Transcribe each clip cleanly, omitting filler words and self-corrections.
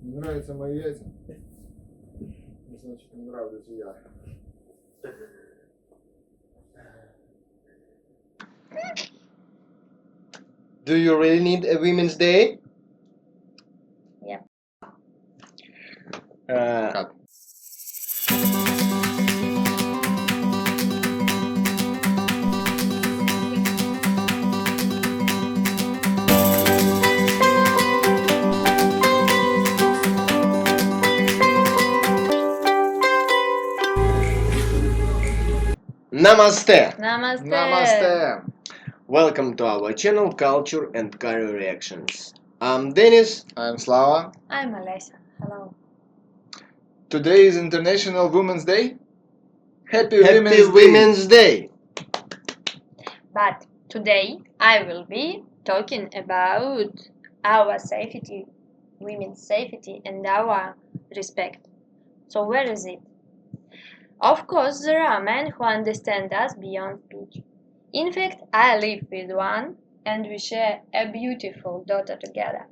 Не нравятся мои яйца? Значит, не нравлюсь и я. Do you really need a Women's Day? Yeah. Cut. Namaste! Namaste. Namaste! Welcome to our channel Culture and Career Reactions. I'm Denis. I'm Slava. I'm Alessia. Hello. Today is International Women's Day. Happy Happy Women's Day! But today I will be talking about our safety, women's safety, and our respect. So where is it? Of course, there are men who understand us beyond speech. In fact, I live with one and we share a beautiful daughter together.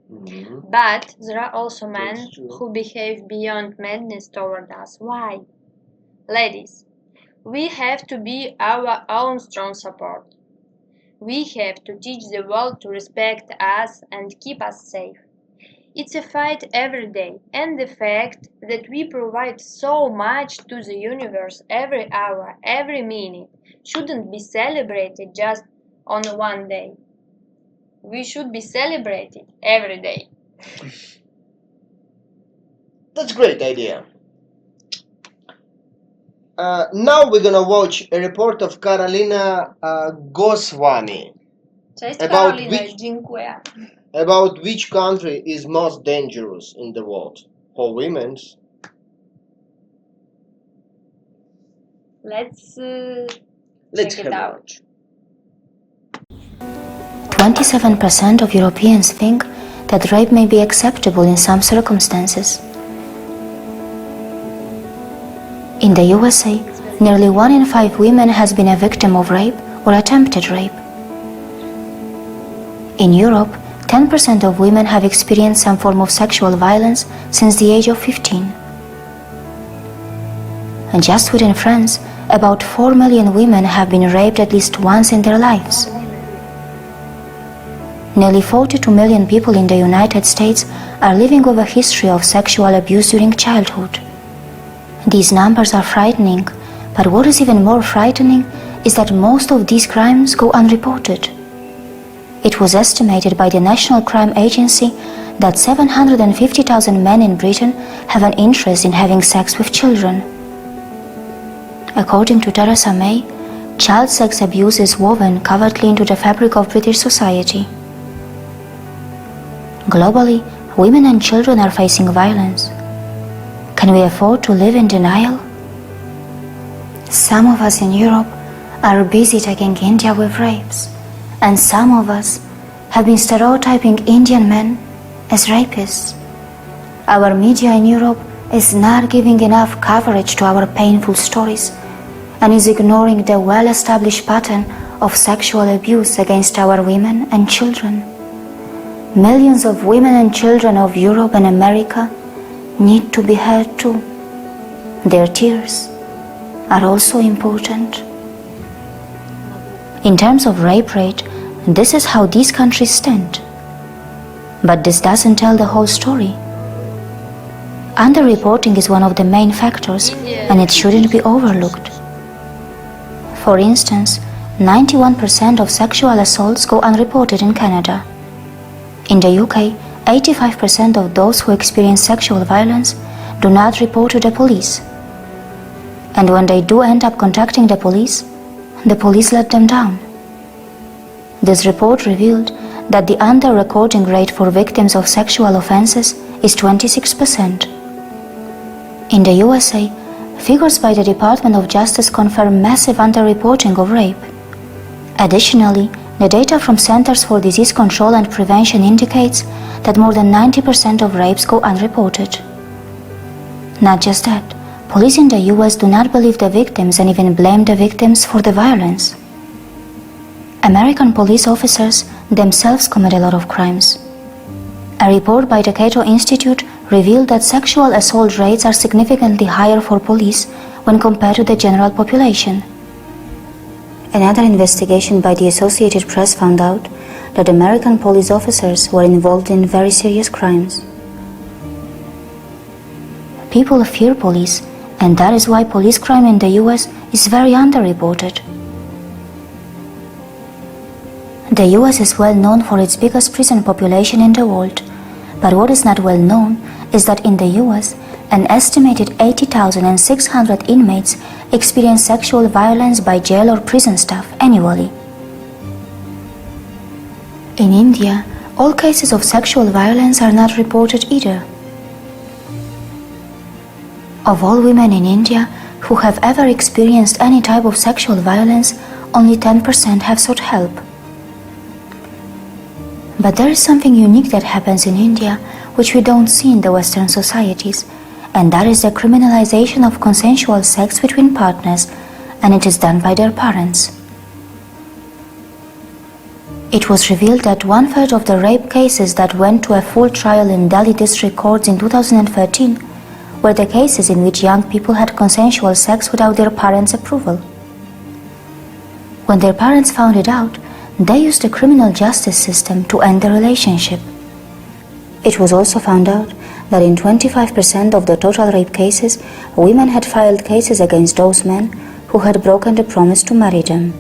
But there are also men That's true. who behave beyond madness toward us. Why? Ladies, we have to be our own strong support. We have to teach the world to respect us and keep us safe. It's a fight every day, and the fact that we provide so much to the universe every hour, every minute, shouldn't be celebrated just on one day. We should be celebrated every day. That's a great idea. Now we're gonna watch a report of Karolina Goswami Cześć About Karolina, which- dziękuję. about which country is most dangerous in the world for women. Let's Let's check have it a out. watch. 27% of Europeans think that rape may be acceptable in some circumstances. In the USA, nearly 1 in 5 women has been a victim of rape or attempted rape. In Europe, 10% of women have experienced some form of sexual violence since the age of 15. And just within France, about 4 million women have been raped at least once in their lives. Nearly 42 million people in the United States are living with a history of sexual abuse during childhood. These numbers are frightening, but what is even more frightening is that most of these crimes go unreported. It was estimated by the National Crime Agency that 750,000 men in Britain have an interest in having sex with children. According to Theresa May, child sex abuse is woven covertly into the fabric of British society. Globally, women and children are facing violence. Can we afford to live in denial? Some of us in Europe are busy tagging India with rapes, and some of us have been stereotyping Indian men as rapists. Our media in Europe is not giving enough coverage to our painful stories and is ignoring the well-established pattern of sexual abuse against our women and children. Millions of women and children of Europe and America need to be heard too. Their tears are also important. In terms of rape rate, this is how these countries stand. But this doesn't tell the whole story. Underreporting is one of the main factors, and it shouldn't be overlooked. For instance, 91% of sexual assaults go unreported in Canada. In the UK, 85% of those who experience sexual violence do not report to the police. And when they do end up contacting the police let them down. This report revealed that the under-recording rate for victims of sexual offenses is 26%. In the USA, figures by the Department of Justice confirm massive under-reporting of rape. Additionally, the data from Centers for Disease Control and Prevention indicates that more than 90% of rapes go unreported. Not just that, police in the US do not believe the victims and even blame the victims for the violence. American police officers themselves commit a lot of crimes. A report by the Cato Institute revealed that sexual assault rates are significantly higher for police when compared to the general population. Another investigation by the Associated Press found out that American police officers were involved in very serious crimes. People fear police, and that is why police crime in the US is very underreported. The US is well known for its biggest prison population in the world, but what is not well known is that in the US, an estimated 80,600 inmates experience sexual violence by jail or prison staff annually. In India, all cases of sexual violence are not reported either. Of all women in India who have ever experienced any type of sexual violence, only 10% have sought help. But there is something unique that happens in India which we don't see in the Western societies, and that is the criminalization of consensual sex between partners, and it is done by their parents. It was revealed that 1/3 of the rape cases that went to a full trial in Delhi district courts in 2013 were the cases in which young people had consensual sex without their parents' approval. When their parents found it out, they used the criminal justice system to end the relationship. It was also found out that in 25% of the total rape cases, women had filed cases against those men who had broken the promise to marry them.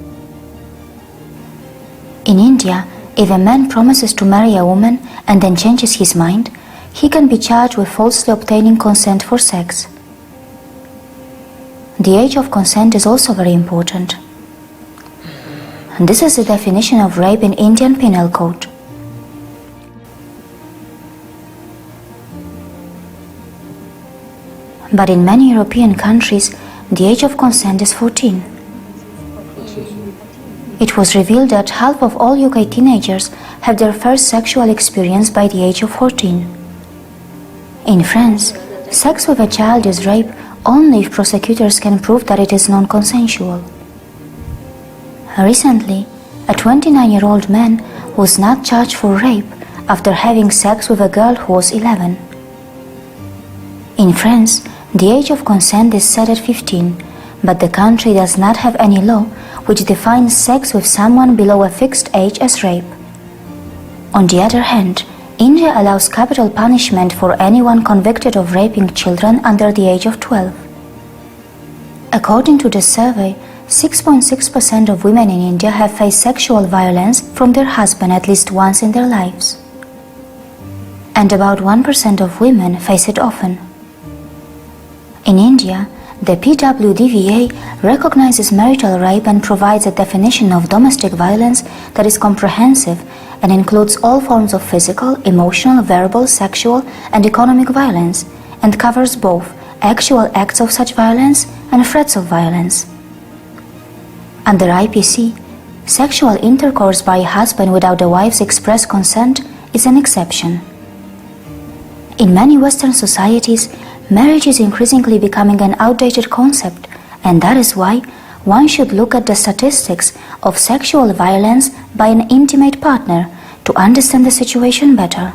In India, if a man promises to marry a woman and then changes his mind, he can be charged with falsely obtaining consent for sex. The age of consent is also very important. This is the definition of rape in Indian Penal Code. But in many European countries, the age of consent is 14. It was revealed that half of all UK teenagers have their first sexual experience by the age of 14. In France, sex with a child is rape only if prosecutors can prove that it is non-consensual. Recently, a 29-year-old man was not charged for rape after having sex with a girl who was 11. In France, the age of consent is set at 15, but the country does not have any law which defines sex with someone below a fixed age as rape. On the other hand, India allows capital punishment for anyone convicted of raping children under the age of 12. According to the survey, 6.6% of women in India have faced sexual violence from their husband at least once in their lives. And about 1% of women face it often. In India, the PWDVA recognizes marital rape and provides a definition of domestic violence that is comprehensive and includes all forms of physical, emotional, verbal, sexual, and economic violence, and covers both actual acts of such violence and threats of violence. Under IPC, sexual intercourse by a husband without the wife's express consent is an exception. In many Western societies, marriage is increasingly becoming an outdated concept, and that is why one should look at the statistics of sexual violence by an intimate partner to understand the situation better.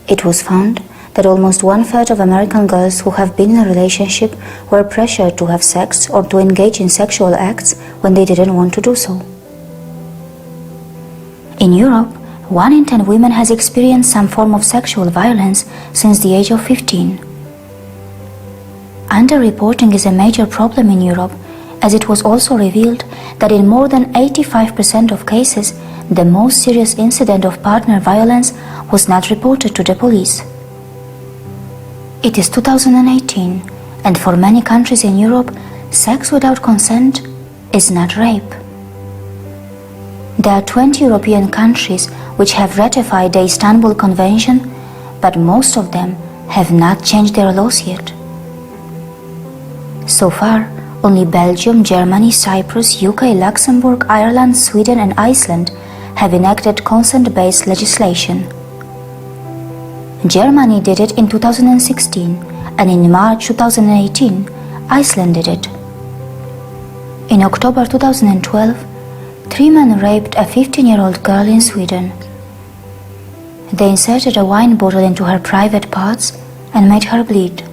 It was found that almost 1/3 of American girls who have been in a relationship were pressured to have sex or to engage in sexual acts when they didn't want to do so. In Europe, 1 in 10 women has experienced some form of sexual violence since the age of 15. Underreporting is a major problem in Europe, as it was also revealed that in more than 85% of cases, the most serious incident of partner violence was not reported to the police. It is 2018, and for many countries in Europe, sex without consent is not rape. There are 20 European countries which have ratified the Istanbul Convention, but most of them have not changed their laws yet. So far, only Belgium, Germany, Cyprus, UK, Luxembourg, Ireland, Sweden, and Iceland have enacted consent-based legislation. Germany did it in 2016, and in March 2018, Iceland did it. In October 2012, 3 men raped a 15-year-old girl in Sweden. They inserted a wine bottle into her private parts and made her bleed.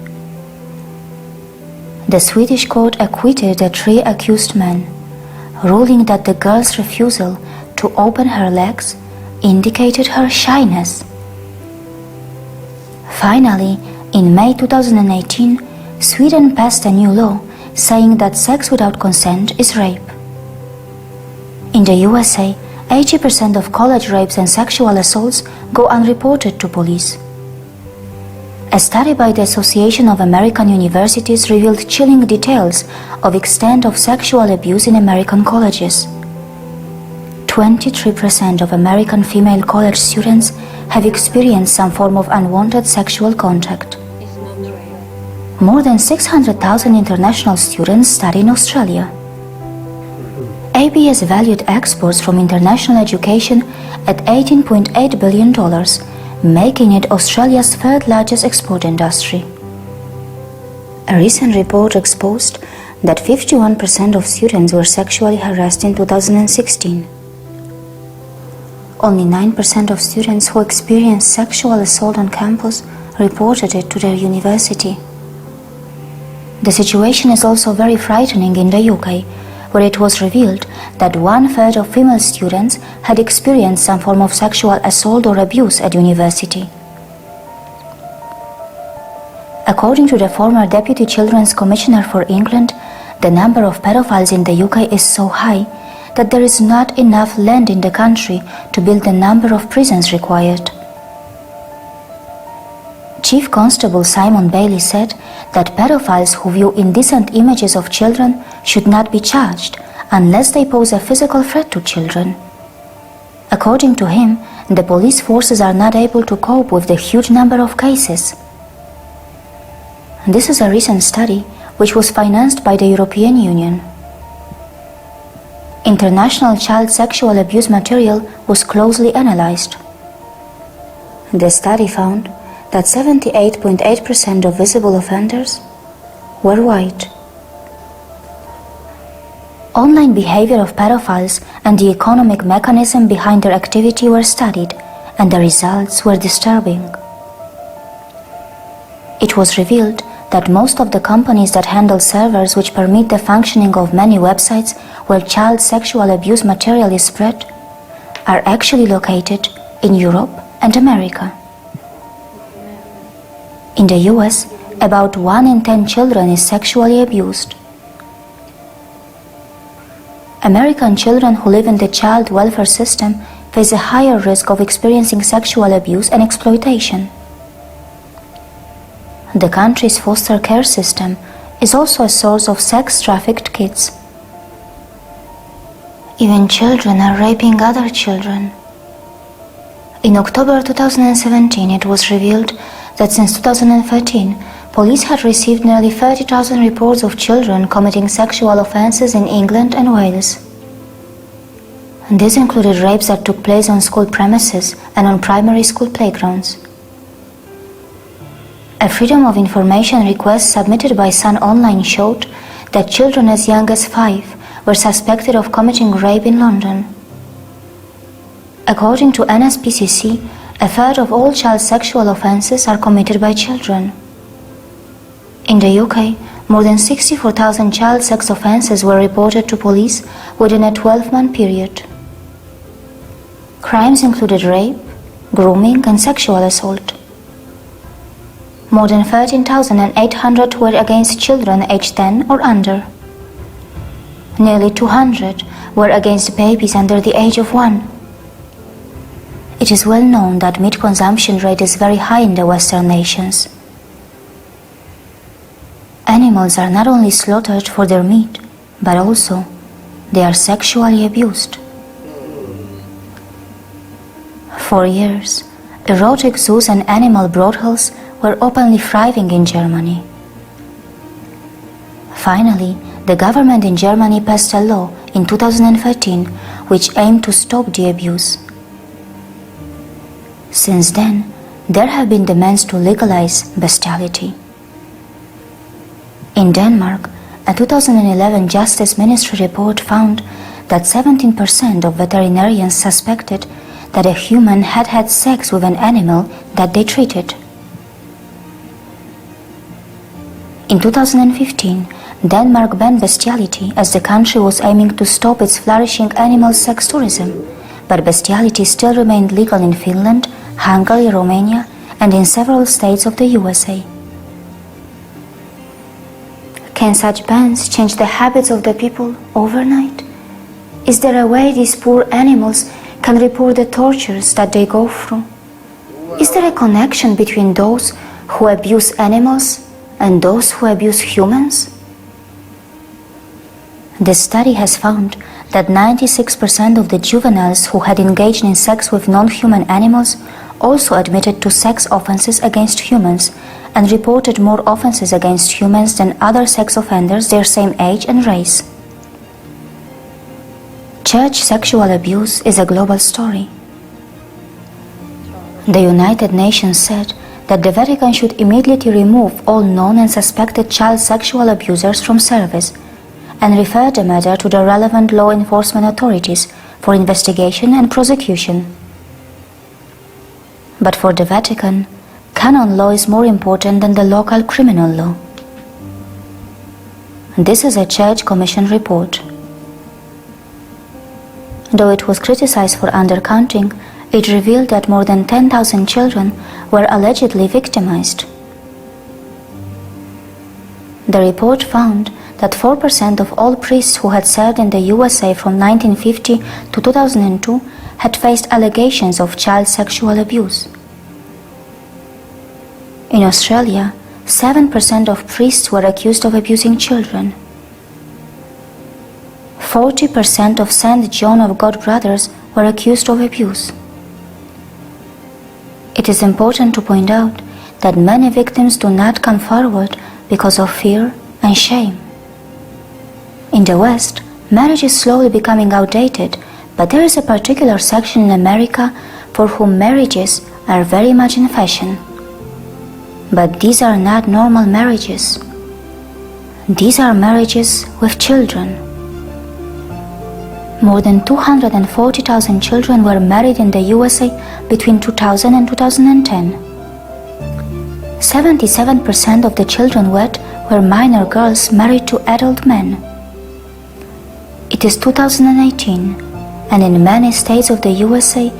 The Swedish court acquitted the 3 accused men, ruling that the girl's refusal to open her legs indicated her shyness. Finally, in May 2018, Sweden passed a new law saying that sex without consent is rape. In the USA, 80% of college rapes and sexual assaults go unreported to police. A study by the Association of American Universities revealed chilling details of extent of sexual abuse in American colleges. 23% of American female college students have experienced some form of unwanted sexual contact. More than 600,000 international students study in Australia. ABS valued exports from international education at $18.8 billion, making it Australia's 3rd largest export industry. A recent report exposed that 51% of students were sexually harassed in 2016. Only 9% of students who experienced sexual assault on campus reported it to their university. The situation is also very frightening in the UK, where it was revealed that 1/3 of female students had experienced some form of sexual assault or abuse at university. According to the former Deputy Children's Commissioner for England, the number of pedophiles in the UK is so high that there is not enough land in the country to build the number of prisons required. Chief Constable Simon Bailey said that pedophiles who view indecent images of children should not be charged unless they pose a physical threat to children. According to him, the police forces are not able to cope with the huge number of cases. This is a recent study which was financed by the European Union. International child sexual abuse material was closely analyzed. The study found that 78.8% of visible offenders were white. Online behavior of pedophiles and the economic mechanism behind their activity were studied, and the results were disturbing. It was revealed that most of the companies that handle servers which permit the functioning of many websites where child sexual abuse material is spread are actually located in Europe and America. In the US, about 1 in 10 children is sexually abused. American children who live in the child welfare system face a higher risk of experiencing sexual abuse and exploitation. The country's foster care system is also a source of sex-trafficked kids. Even children are raping other children. In October 2017, it was revealed that since 2013, police had received nearly 30,000 reports of children committing sexual offenses in England and Wales. These included rapes that took place on school premises and on primary school playgrounds. A Freedom of Information request submitted by Sun Online showed that children as young as 5 were suspected of committing rape in London. According to NSPCC, a third of all child sexual offenses are committed by children. In the UK, more than 64,000 child sex offenses were reported to police within a 12-month period. Crimes included rape, grooming, and sexual assault. More than 13,800 were against children aged 10 or under. Nearly 200 were against babies under the age of 1. It is well known that meat consumption rate is very high in the Western nations. Animals are not only slaughtered for their meat, but also they are sexually abused. For years, erotic zoos and animal brothels were openly thriving in Germany. Finally, the government in Germany passed a law in 2013 which aimed to stop the abuse. Since then, there have been demands to legalize bestiality. In Denmark, a 2011 Justice Ministry report found that 17% of veterinarians suspected that a human had had sex with an animal that they treated. In 2015, Denmark banned bestiality as the country was aiming to stop its flourishing animal sex tourism, but bestiality still remained legal in Finland, Hungary, Romania, and in several states of the USA. Can such bans change the habits of the people overnight? Is there a way these poor animals can report the tortures that they go through? Is there a connection between those who abuse animals and those who abuse humans? The study has found that 96% of the juveniles who had engaged in sex with non-human animals also admitted to sex offenses against humans and reported more offenses against humans than other sex offenders their same age and race. Church sexual abuse is a global story. The United Nations said that the Vatican should immediately remove all known and suspected child sexual abusers from service and refer the matter to the relevant law enforcement authorities for investigation and prosecution. But for the Vatican, canon law is more important than the local criminal law. This is a Church Commission report. Though it was criticized for undercounting, it revealed that more than 10,000 children were allegedly victimized. The report found that 4% of all priests who had served in the USA from 1950 to 2002 had faced allegations of child sexual abuse. In Australia, 7% of priests were accused of abusing children. 40% of St. John of God brothers were accused of abuse. It is important to point out that many victims do not come forward because of fear and shame. In the West, marriage is slowly becoming outdated, but there is a particular section in America for whom marriages are very much in fashion. But these are not normal marriages. These are marriages with children. More than 240,000 children were married in the USA between 2000 and 2010. 77% of the children wed were minor girls married to adult men. It is 2018, and in many states of the USA,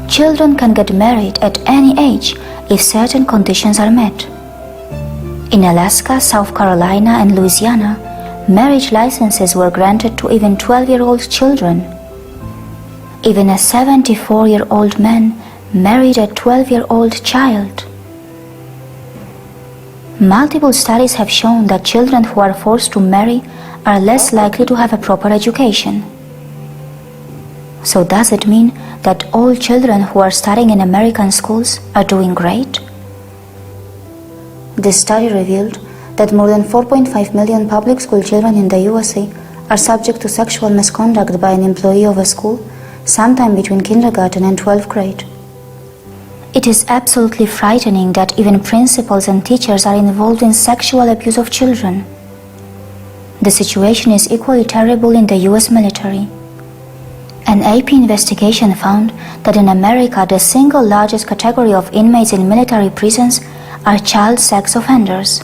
children can get married at any age if certain conditions are met. In Alaska, South Carolina, and Louisiana, marriage licenses were granted to even 12-year-old children. Even a 74-year-old man married a 12-year-old child. Multiple studies have shown that children who are forced to marry are less likely to have a proper education. So does it mean that all children who are studying in American schools are doing great? This study revealed that more than 4.5 million public school children in the USA are subject to sexual misconduct by an employee of a school sometime between kindergarten and 12th grade. It is absolutely frightening that even principals and teachers are involved in sexual abuse of children. The situation is equally terrible in the US military. An AP investigation found that in America the single largest category of inmates in military prisons are child sex offenders.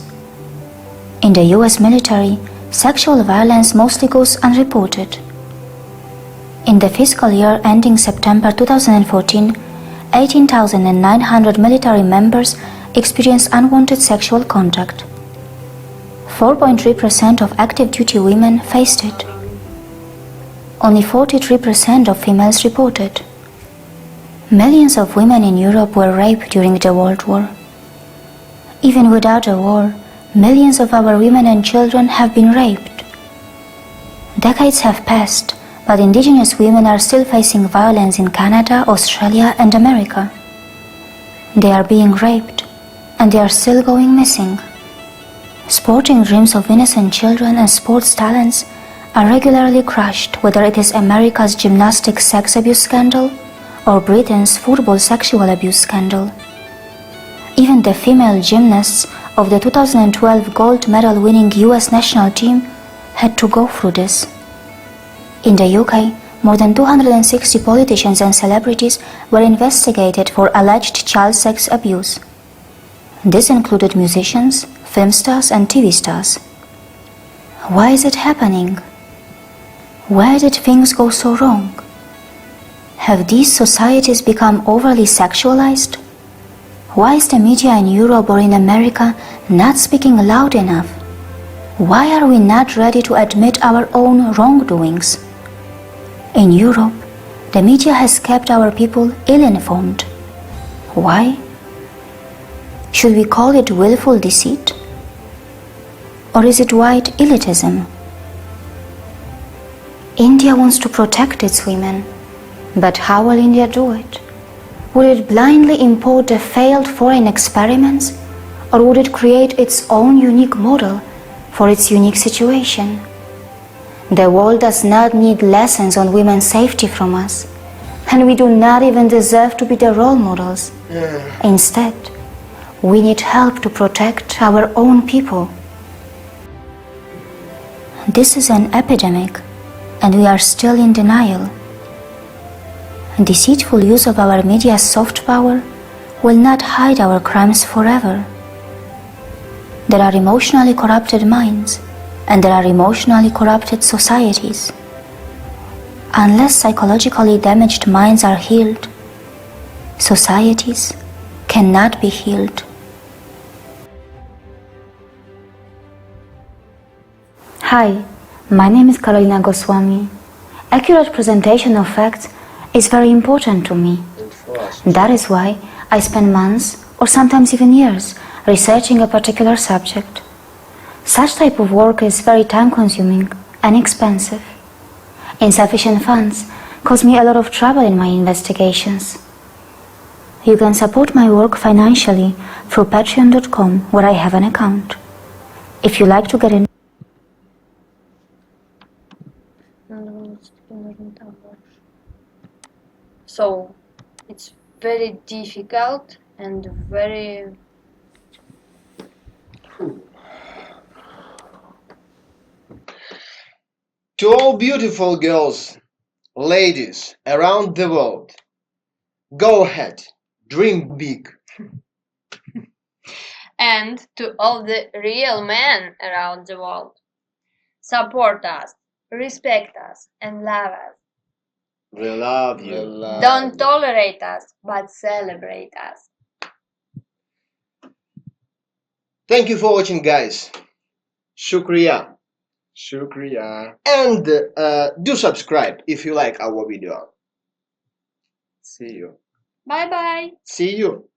In the US military, sexual violence mostly goes unreported. In the fiscal year ending September 2014, 18,900 military members experienced unwanted sexual contact. 4.3% of active duty women faced it. Only 43% of females reported. Millions of women in Europe were raped during the World War. Even without a war, millions of our women and children have been raped. Decades have passed, but indigenous women are still facing violence in Canada, Australia, and America. They are being raped, and they are still going missing. Sporting dreams of innocent children and sports talents are regularly crushed, whether it is America's gymnastics sex abuse scandal or Britain's football sexual abuse scandal. Even the female gymnasts of the 2012 gold medal winning US national team had to go through this. In the UK, more than 260 politicians and celebrities were investigated for alleged child sex abuse. This included musicians, film stars and TV stars. Why is it happening? Where did things go so wrong? Have these societies become overly sexualized? Why is the media in Europe or in America not speaking loud enough? Why are we not ready to admit our own wrongdoings? In Europe, the media has kept our people ill-informed. Why? Should we call it willful deceit? Or is it white elitism? India wants to protect its women, but how will India do it? Will it blindly import the failed foreign experiments, or would it create its own unique model for its unique situation? The world does not need lessons on women's safety from us, and we do not even deserve to be the role models. Instead, we need help to protect our own people. This is an epidemic, and we are still in denial. Deceitful use of our media's soft power will not hide our crimes forever. There are emotionally corrupted minds, and there are emotionally corrupted societies. Unless psychologically damaged minds are healed, societies cannot be healed. Hi, my name is Karolina Goswami. Accurate presentation of facts is very important to me. That is why I spend months, or sometimes even years, researching a particular subject. Such type of work is very time-consuming and expensive. Insufficient funds cause me a lot of trouble in my investigations. You can support my work financially through patreon.com, where I have an account. If you like to get in So it's very difficult and very To all beautiful girls, ladies around the world, go ahead, dream big. and to all the real men around the world. Support us, respect us, and love us. We love you. Don't tolerate us, but celebrate us. Thank you for watching, guys. Shukriya. Shukriya. And do subscribe if you like our video. See you. Bye bye. See you.